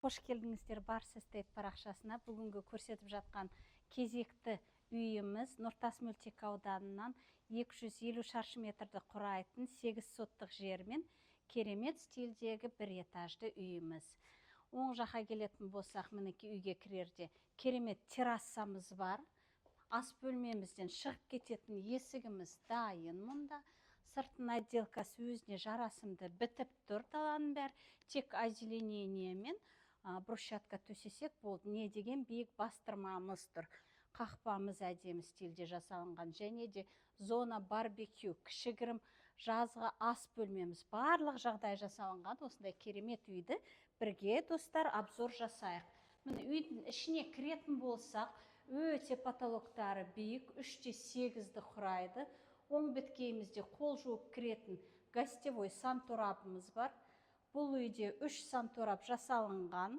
Қош келдіңіздер Барс Эстейт парақшасына. Бүгінгі көрсетіп жатқан кезекті үйіміз Нұртас мөлтек ауданынан 250 шаршы метрді құрайтын 8 соттық жермен керемет стильдегі бір этажды үйіміз. Оң жаққа келетін болсақ, мінекей үйге кірерде керемет террасамыз бар. Ас бөлмемізден шығып кететін есігіміз дайын мұнда. Сыртын отделкасы өзіне жарасымды бітіп тұр, даланың бәрі тек озеленениемен брусчатка төсесек болды. Не деген биік бастырмамыз тұр. Қақпамыз әдемі стильде жасалынған, және де зона барбекю, кішігірім жазғы ас бөлмеміз, барлық жағдай жасалынған. Осындай керемет үйді бірге достар обзор жасайық. Міне үйдің ішіне кіретін болсақ, өте потолоктары биік, 3-8-ді құрайды. Оң беткейімізде қол жуып кіретін гостевой санторабымыз бар. Бұл үйде 3 санторап жасалынған.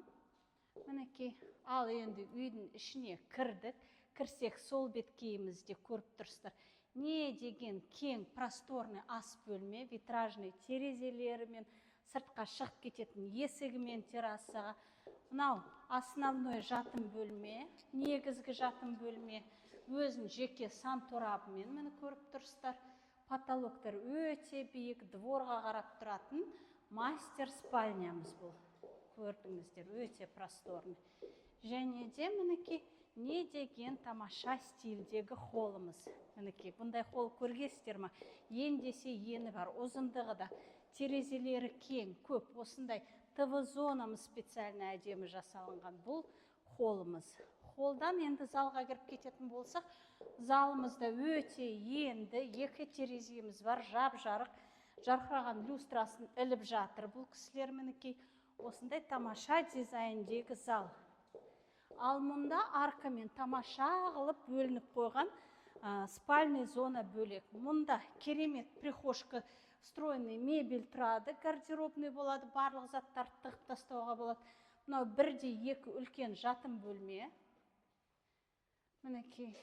Мінекей, ал енді үйдің ішіне кірдік. Кірсек, сол беткейімізде көріп тұрсыздар. Не деген кең, просторный ас бөлме, витражный терезелерімен, сыртқа шығып кететін есігімен террасаға. Мынау основной жатын бөлме, негізгі жатын бөлме, өзін жеке санторабымен мені көріп тұрсыздар. Потолоктар өте биік, дворға қарап тұратын мастер спальнямыз бұл. Көрдіңіздер, өте просторный. Және де мінекей не деген тамаша стильдегі холлымыз. Мінекей, бұндай холл көргенсіздер ма? Ендесе ені бар, ұзындығы да, терезелері кең, көп. Осындай ТВ-зонамыз специально әдемі жасалынған бұл холлымыз. Холлдан енді залға кіріп кететін болсақ, залымызда өте енді, 2 тереземіз бар, жап-жарық, жарқыраған люстрасын іліп жатыр. Бұл кісілер мінекей осындай тамаша дизайндегі зал. Ал мұнда аркамен тамаша қылып бөлініп қойған спальный зона бөлек. Мұнда керемет прихожка, встроенный мебель тұрады, гардеробный болады, барлық заттарды тығып тастауға болады. Мынау 1-2 үлкен жатын бөлме. Мінекей,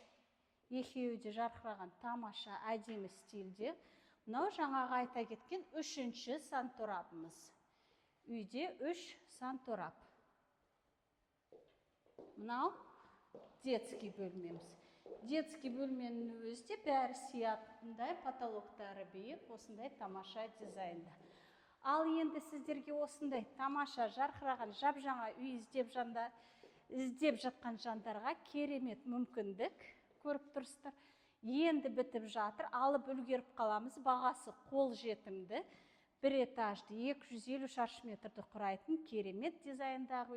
екеуі де жарқыраған тамаша әдемі стильде. Мынау жаңағы айта кеткен 3-ші санторабымыз. Үйде 3 сантораб. Мынау детский бөлмеміз. Детский бөлменің өзде бәрі сиятындай, потолоктары биік, осындай тамаша дизайнда. Ал енді сіздерге осындай тамаша жарқыраған жап-жаңа үй іздеп жатқан жандарға керемет мүмкіндік. Көріп тұрсыздар, енді бітіп жатыр, алып үлгеріп қаламыз. Бағасы қол жетімді, бір этажды 250 шаршы метрді құрайтын керемет дизайндағы